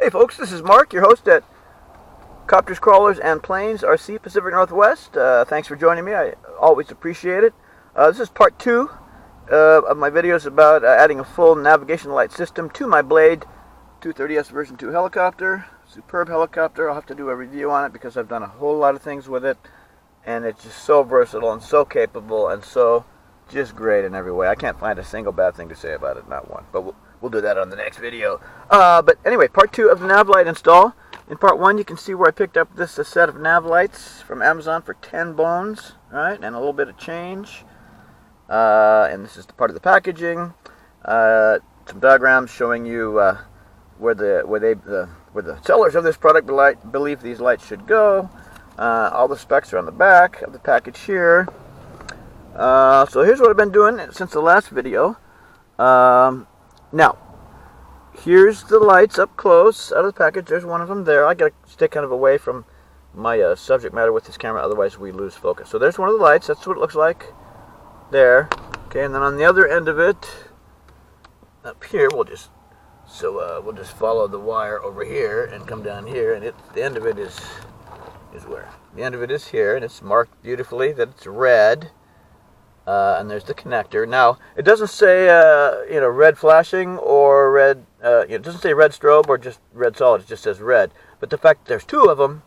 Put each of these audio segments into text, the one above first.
Hey folks, this is Mark, your host at Copters, Crawlers, and Planes, RC Pacific Northwest. Thanks for joining me. I always appreciate it. This is part 2 of my videos about adding a full navigation light system to my Blade 230S version 2 helicopter. Superb helicopter. I'll have to do a review on it because I've done a whole lot of things with it, and it's just so versatile and so capable and so just great in every way. I can't find a single bad thing to say about it, not one. But we'll do that on the next video. But anyway, part 2 of the nav light install. In part 1, you can see where I picked up this set of nav lights from Amazon for 10 bones, right, and a little bit of change. And this is the part of the packaging. Some diagrams showing you where the sellers of this product believe these lights should go. All the specs are on the back of the package here. So here's what I've been doing since the last video. Now, here's the lights up close out of the package. There's one of them there. I gotta stay kind of away from my subject matter with this camera, otherwise we lose focus. So there's one of the lights. That's what it looks like there. Okay, and then on the other end of it, up here, we'll just follow the wire over here and come down here, and the end of it is where? The end of it is here, and it's marked beautifully that it's red. And there's the connector. Now, it doesn't say, red flashing or red, it doesn't say red strobe or just red solid, it just says red. But the fact that there's 2 of them,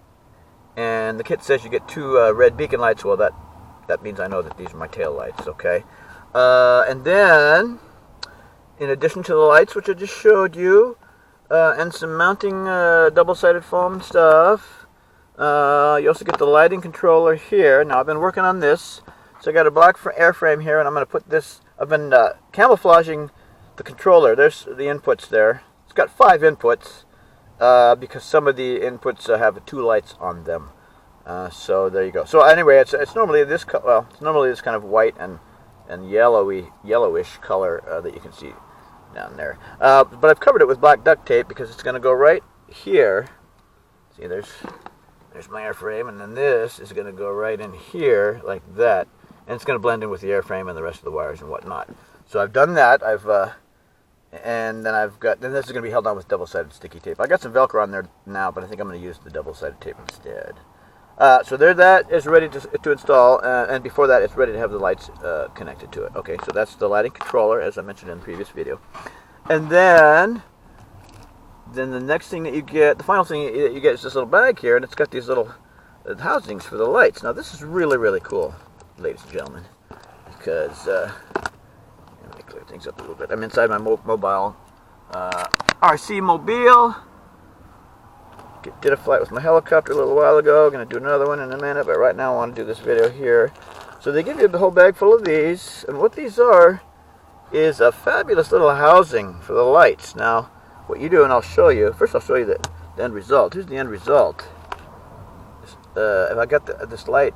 and the kit says you get 2 red beacon lights, well, that means I know that these are my tail lights, okay? And then, in addition to the lights, which I just showed you, and some mounting double-sided foam stuff, you also get the lighting controller here. Now, I've been working on this. So I got a black airframe here, and I'm going to put this. I've been camouflaging the controller. There's the inputs there. It's got 5 inputs because some of the inputs have 2 lights on them. So there you go. So anyway, it's normally this it's normally this kind of white and yellowish color that you can see down there. But I've covered it with black duct tape because it's going to go right here. See, there's my airframe, and then this is going to go right in here like that. And it's going to blend in with the airframe and the rest of the wires and whatnot. So I've done that. And then this is going to be held on with double-sided sticky tape. I got some Velcro on there now, but I think I'm going to use the double-sided tape instead. So there, that is ready to install, and before that, it's ready to have the lights connected to it. Okay, so that's the lighting controller, as I mentioned in the previous video. And then the next thing that you get, the final thing that you get is this little bag here, and it's got these little housings for the lights. Now, this is really, really cool, ladies and gentlemen, because let me clear things up a little bit. I'm inside my mobile RC mobile. Did a flight with my helicopter a little while ago. Going to do another one in a minute, but right now I want to do this video here. So they give you the whole bag full of these, and what these are is a fabulous little housing for the lights. Now, what you do, and I'll show you. First, I'll show you the end result. Here's the end result. If I got this light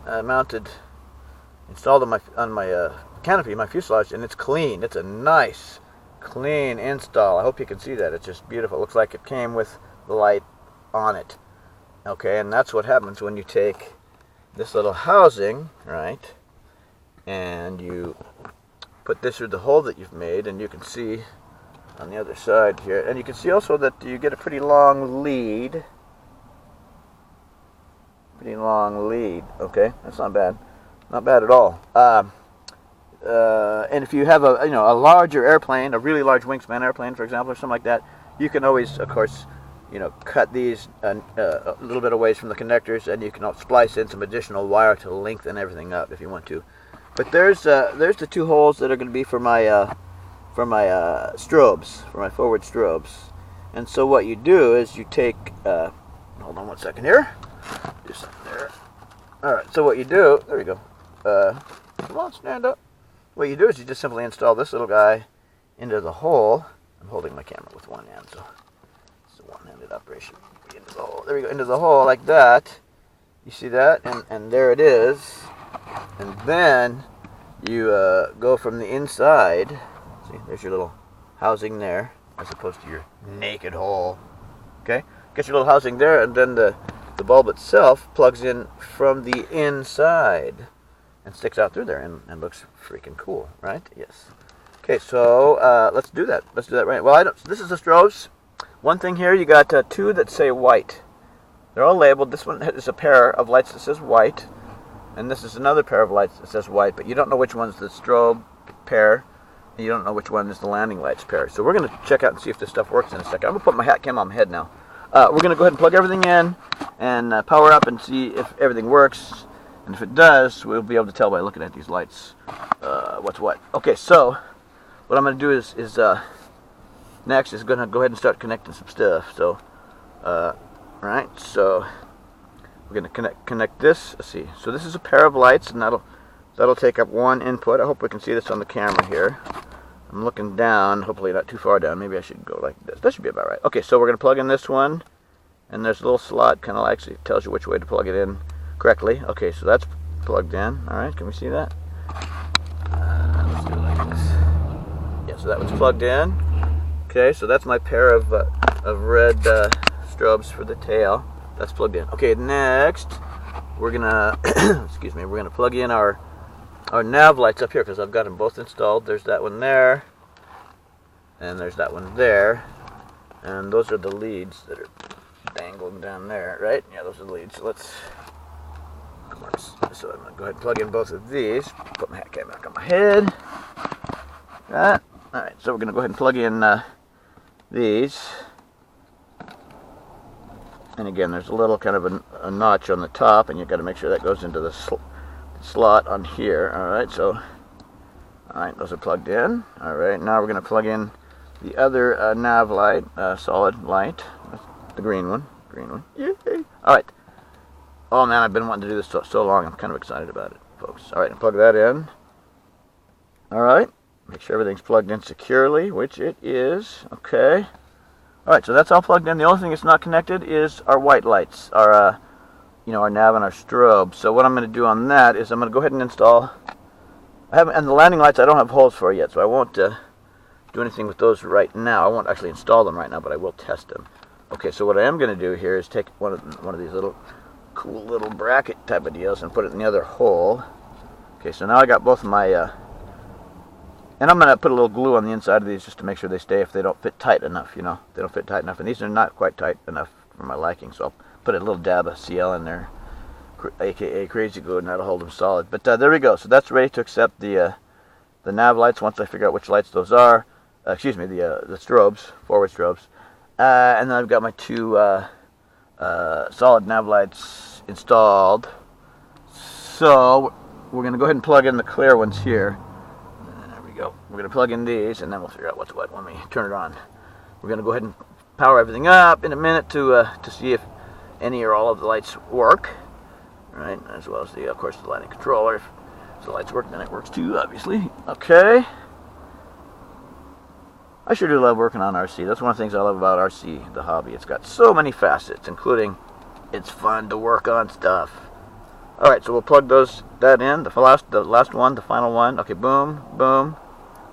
installed on my canopy, my fuselage, and it's clean. It's a nice, clean install. I hope you can see that. It's just beautiful. It looks like it came with the light on it. Okay, and that's what happens when you take this little housing, right, and you put this through the hole that you've made, and you can see on the other side here, and you can see also that you get a pretty long lead. Okay, that's not bad. Not bad at all. And if you have a larger airplane, a really large wingspan airplane, for example, or something like that, you can always, of course, cut these a little bit away from the connectors, and you can splice in some additional wire to lengthen everything up if you want to. But there's the 2 holes that are going to be for my strobes, for my forward strobes. And so what you do is you take, hold on one second here, do something there. Alright, so what you do, there you go, come on, stand up. What you do is you just simply install this little guy into the hole. I'm holding my camera with one hand, so it's a one-handed operation. Into the hole. There we go, into the hole like that. You see that? And there it is. And then you go from the inside. See, there's your little housing there, as opposed to your naked hole. Okay? Get your little housing there, and then the bulb itself plugs in from the inside and sticks out through there and looks freaking cool, right? Yes. Okay, so let's do that. Let's do that right. Well, this is the strobes. One thing here, you got two that say white. They're all labeled. This one is a pair of lights that says white, and this is another pair of lights that says white, but you don't know which one's the strobe pair, and you don't know which one is the landing lights pair. So we're going to check out and see if this stuff works in a second. I'm going to put my hat cam on my head now. We're going to go ahead and plug everything in and power up and see if everything works. And if it does, we'll be able to tell by looking at these lights what's what. Okay, so what I'm going to do is next is going to go ahead and start connecting some stuff. So, right, so we're going to connect this. Let's see. So this is a pair of lights, and that'll take up one input. I hope we can see this on the camera here. I'm looking down, hopefully not too far down. Maybe I should go like this. That should be about right. Okay, so we're going to plug in this one, and there's a little slot, kind of actually tells you which way to plug it in correctly. Okay, so that's plugged in. All right, can we see that? Let's do it like this. Yeah, so that one's plugged in. Okay, so that's my pair of red strobes for the tail. That's plugged in. Okay, next we're gonna excuse me. We're gonna plug in our NAV lights up here because I've got them both installed. There's that one there, and there's that one there, and those are the leads that are dangling down there, right? Yeah, those are the leads. So let's. So I'm gonna go ahead and plug in both of these. Put my hat cam back on my head. Right. All right. So we're gonna go ahead and plug in these. And again, there's a little kind of a notch on the top, and you've got to make sure that goes into the slot on here. All right. So, all right, those are plugged in. All right. Now we're gonna plug in the other NAV light, solid light, the green one. Green one. Yay. All right. Oh man, I've been wanting to do this so long. I'm kind of excited about it, folks. All right, and plug that in. All right, make sure everything's plugged in securely, which it is. Okay. All right, so that's all plugged in. The only thing that's not connected is our white lights, our our nav and our strobe. So what I'm going to do on that is I'm going to go ahead and install. And the landing lights I don't have holes for yet, so I won't do anything with those right now. I won't actually install them right now, but I will test them. Okay, so what I am going to do here is take one of these little cool little bracket type of deals and put it in the other hole. Okay, so now I got both of my and I'm going to put a little glue on the inside of these just to make sure they stay if they don't fit tight enough, they don't fit tight enough, and these are not quite tight enough for my liking, so I'll put a little dab of CL in there, aka crazy glue, and that'll hold them solid. But there we go. So that's ready to accept the nav lights once I figure out which lights those are. Excuse me, the strobes, forward strobes, and then I've got my two solid nav lights installed. So we're going to go ahead and plug in the clear ones here. There we go. We're going to plug in these, and then we'll figure out what's what when we turn it on. We're going to go ahead and power everything up in a minute to see if any or all of the lights work, right? As well as of course, the lighting controller. If the lights work, then it works too, obviously. Okay. I sure do love working on RC. That's one of the things I love about RC, the hobby. It's got so many facets, including it's fun to work on stuff. All right, so we'll plug that in. The last one, the final one. Okay, boom, boom.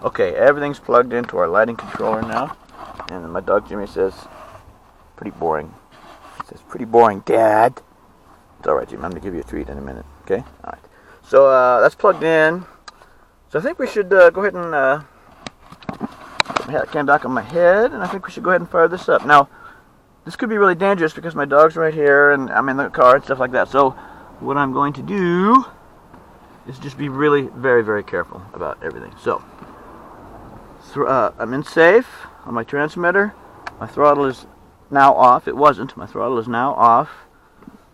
Okay, everything's plugged into our lighting controller now. And my dog Jimmy says, pretty boring. He says, pretty boring, Dad. It's all right, Jimmy. I'm going to give you a treat in a minute. Okay? All right. So that's plugged in. So I think we should go ahead and put my hat cam back on my head, and I think we should go ahead and fire this up. Now, this could be really dangerous because my dog's right here, and I'm in the car and stuff like that. So what I'm going to do is just be really very, very careful about everything. So I'm in safe on my transmitter. My throttle is now off. It wasn't. My throttle is now off.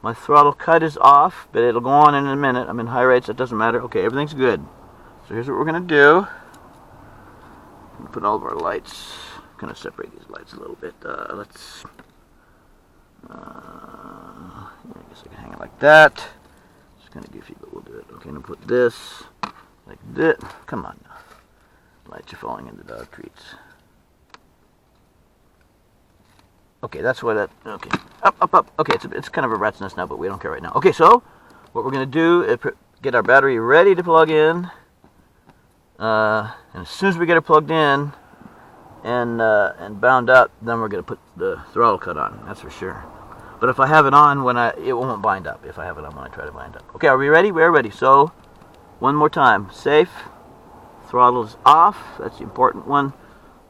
My throttle cut is off, but it'll go on in a minute. I'm in high rates. It doesn't matter. Okay, everything's good. So here's what we're going to do. Put all of our lights. Kind of separate these lights a little bit. Let's. I guess I can hang it like that. It's kind of goofy, but we'll do it. Okay, I'm going to put this like this. Come on now. Lights are falling into dog treats. Okay, that's why that. Okay, up. Okay, it's kind of a rat's nest now, but we don't care right now. Okay, so what we're going to do is get our battery ready to plug in. And as soon as we get it plugged in and bound up, then we're going to put the throttle cut on. That's for sure. But if I have it on it won't bind up. If I have it on when I try to bind up. Okay, are we ready? We're ready. So one more time. Safe. Throttle is off. That's the important one.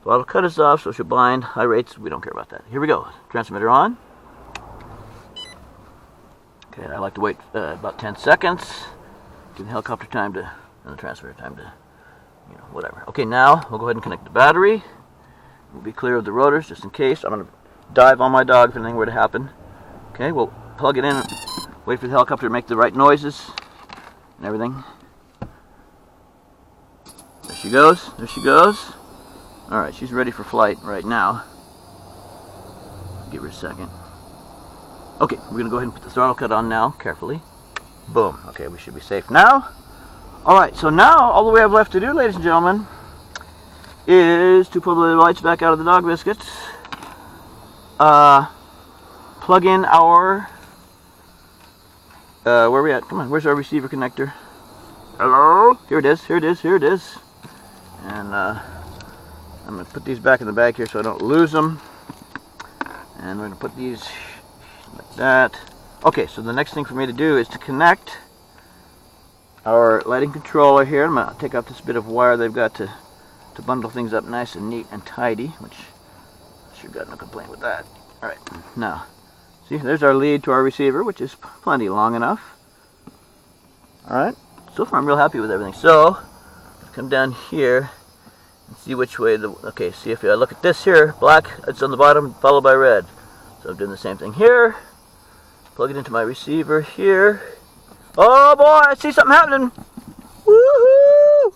Throttle cut is off, so she'll bind. High rates, we don't care about that. Here we go. Transmitter on. Okay, I like to wait about 10 seconds. Give the helicopter time to, and the transmitter time to, whatever. Okay, now we'll go ahead and connect the battery. We'll be clear of the rotors just in case. I'm going to dive on my dog if anything were to happen. Okay, we'll plug it in, wait for the helicopter to make the right noises and everything. There she goes. There she goes. Alright, she's ready for flight right now. Give her a second. Okay, we're going to go ahead and put the throttle cut on now, carefully. Boom. Okay, we should be safe now. Alright, so now all we have left to do, ladies and gentlemen, is to pull the lights back out of the dog biscuits. Plug in our... where are we at? Come on, where's our receiver connector? Hello? Here it is, here it is, here it is. And I'm going to put these back in the bag here so I don't lose them. And we're going to put these like that. Okay, so the next thing for me to do is to connect our lighting controller here. I'm going to take out this bit of wire they've got to bundle things up nice and neat and tidy, which I sure got no complaint with that. Alright, now, see, there's our lead to our receiver, which is plenty long enough. Alright, so far I'm real happy with everything. So, come down here and see which way the... Okay, see if I look at this here, black, it's on the bottom, followed by red. So I'm doing the same thing here. Plug it into my receiver here. Oh boy, I see something happening. Woohoo!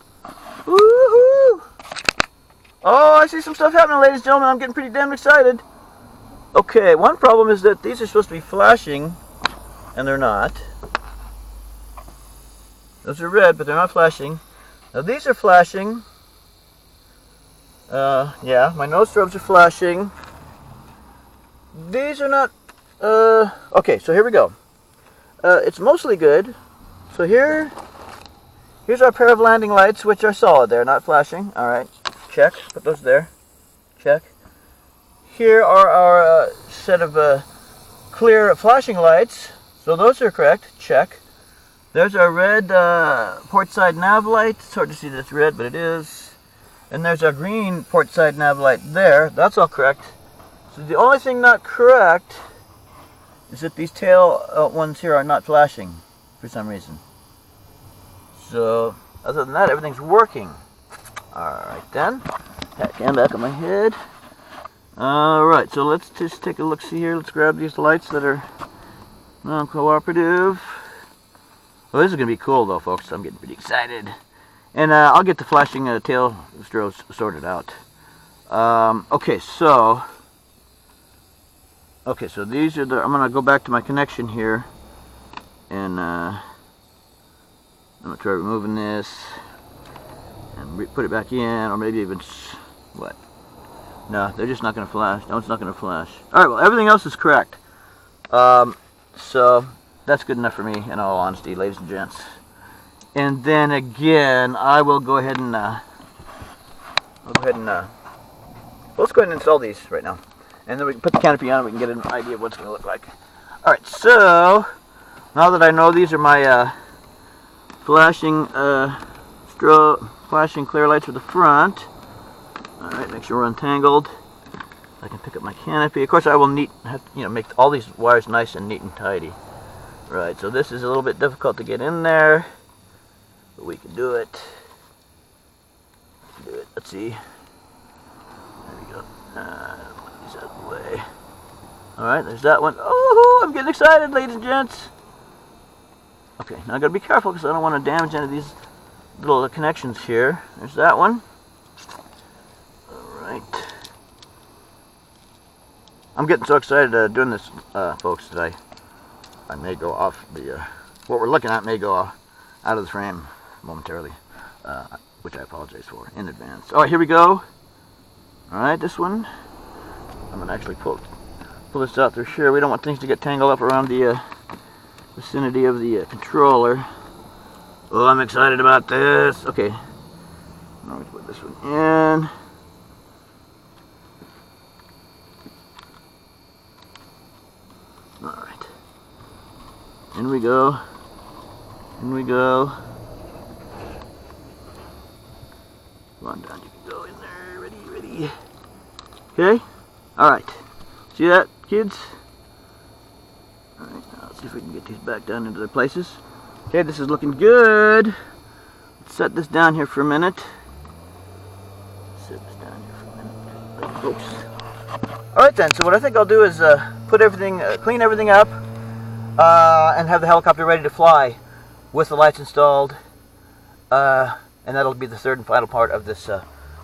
Woohoo! Oh, I see some stuff happening, ladies and gentlemen. I'm getting pretty damn excited. Okay, one problem is that these are supposed to be flashing, and they're not. Those are red, but they're not flashing. Now these are flashing. Yeah, my nose strobes are flashing. These are not... okay, so here we go. It's mostly good. So here's our pair of landing lights, which are solid. They're not flashing. Alright, check. Put those there. Check. Here are our set of clear flashing lights. So those are correct. Check. There's our red port side nav light. It's hard to see that it's red, but it is. And there's our green port side nav light there. That's all correct. So the only thing not correct is that these tail ones here are not flashing for some reason. So other than that, everything's working. Alright then. Hat cam back on my head. Alright, so let's just take a look, see here. Let's grab these lights that are non-cooperative. Well, this is going to be cool though, folks. I'm getting pretty excited. And I'll get the flashing tail strobes sorted out. Okay, so these are the... I'm going to go back to my connection here. And I'm going to try removing this. And put it back in, or maybe even... What? No, they're just not going to flash. No, it's not going to flash. Alright, well, everything else is correct. So, that's good enough for me, in all honesty, ladies and gents. And then again, I will go ahead and... let's go ahead and install these right now. And then we can put the canopy on and we can get an idea of what it's going to look like. Alright, so... Now that I know these are my flashing clear lights for the front. Alright, make sure we're untangled. I can pick up my canopy. Of course, I will make all these wires nice and neat and tidy. Right, so this is a little bit difficult to get in there, but we can do it. Let's see. There we go. Put these out of the way. Alright, there's that one. Oh, I'm getting excited, ladies and gents. Okay, now I gotta be careful because I don't want to damage any of these little connections here. There's that one. Alright. I'm getting so excited doing this, folks, that I may go off the... what we're looking at may go out of the frame momentarily, which I apologize for in advance. Alright, here we go. Alright, this one. I'm going to actually pull this out through here. We don't want things to get tangled up around the vicinity of the controller. Oh, I'm excited about this. Okay. Now we put this one in. Alright. In we go. In we go. Come on down, you can go in there. Ready, ready. Okay? Alright. See that, kids? Alright, now let's see if we can get these back down into their places. Okay, this is looking good. Let's set this down here for a minute. Set this down here for a minute. Oops. Alright then, so what I think I'll do is put everything, clean everything up, and have the helicopter ready to fly with the lights installed. And that'll be the third and final part of this,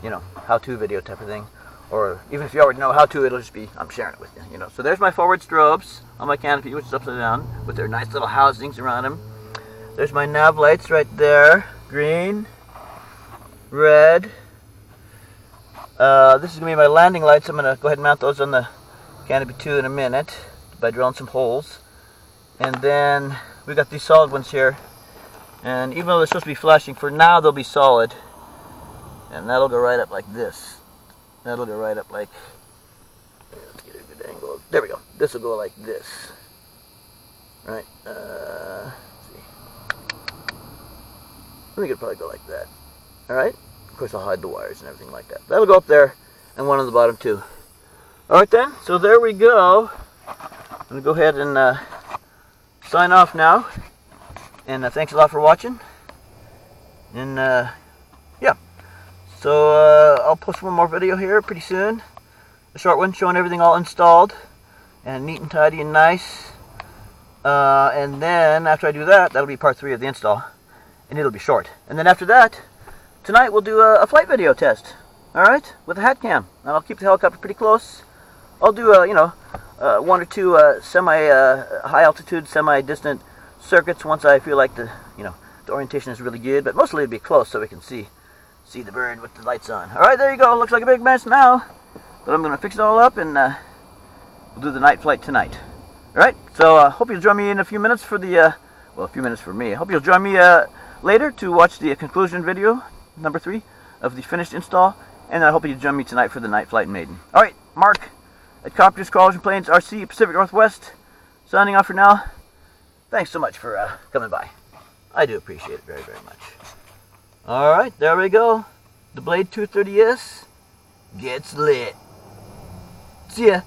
you know, how-to video type of thing. Or even if you already know how to, it'll just be, I'm sharing it with you, you know. So there's my forward strobes on my canopy, which is upside down, with their nice little housings around them. There's my nav lights right there. Green, red. This is going to be my landing lights. I'm going to go ahead and mount those on the canopy too in a minute by drilling some holes. And then we got these solid ones here. And even though they're supposed to be flashing, for now they'll be solid. And that'll go right up like this. That'll go right up like, let's get a good angle. There we go. This will go like this. Right. Let's see. I think it'll probably go like that. Alright. Of course I'll hide the wires and everything like that. That'll go up there and one on the bottom too. Alright then. So there we go. I'm going to go ahead and sign off now. And thanks a lot for watching. And yeah. So I'll post one more video here pretty soon. A short one showing everything all installed. And neat and tidy and nice. And then after I do that, that'll be part 3 of the install. And it'll be short. And then after that, tonight we'll do a flight video test. Alright? With a hat cam. And I'll keep the helicopter pretty close. I'll do, you know, 1 or 2 high altitude, semi-distant circuits once I feel like the, you know, the orientation is really good. But mostly it'll be close so we can see the bird with the lights on. Alright, there you go. Looks like a big mess now. But I'm going to fix it all up and we'll do the night flight tonight. Alright, so hope you'll join me in a few minutes for the, well, a few minutes for me. I hope you'll join me later to watch the conclusion video, number 3, of the finished install. And I hope you'll join me tonight for the night flight Maiden. Alright, Mark at Copters, Crawlers, and Planes, RC, Pacific Northwest, signing off for now. Thanks so much for coming by. I do appreciate it very, very much. Alright, there we go. The Blade 230S gets lit. See ya.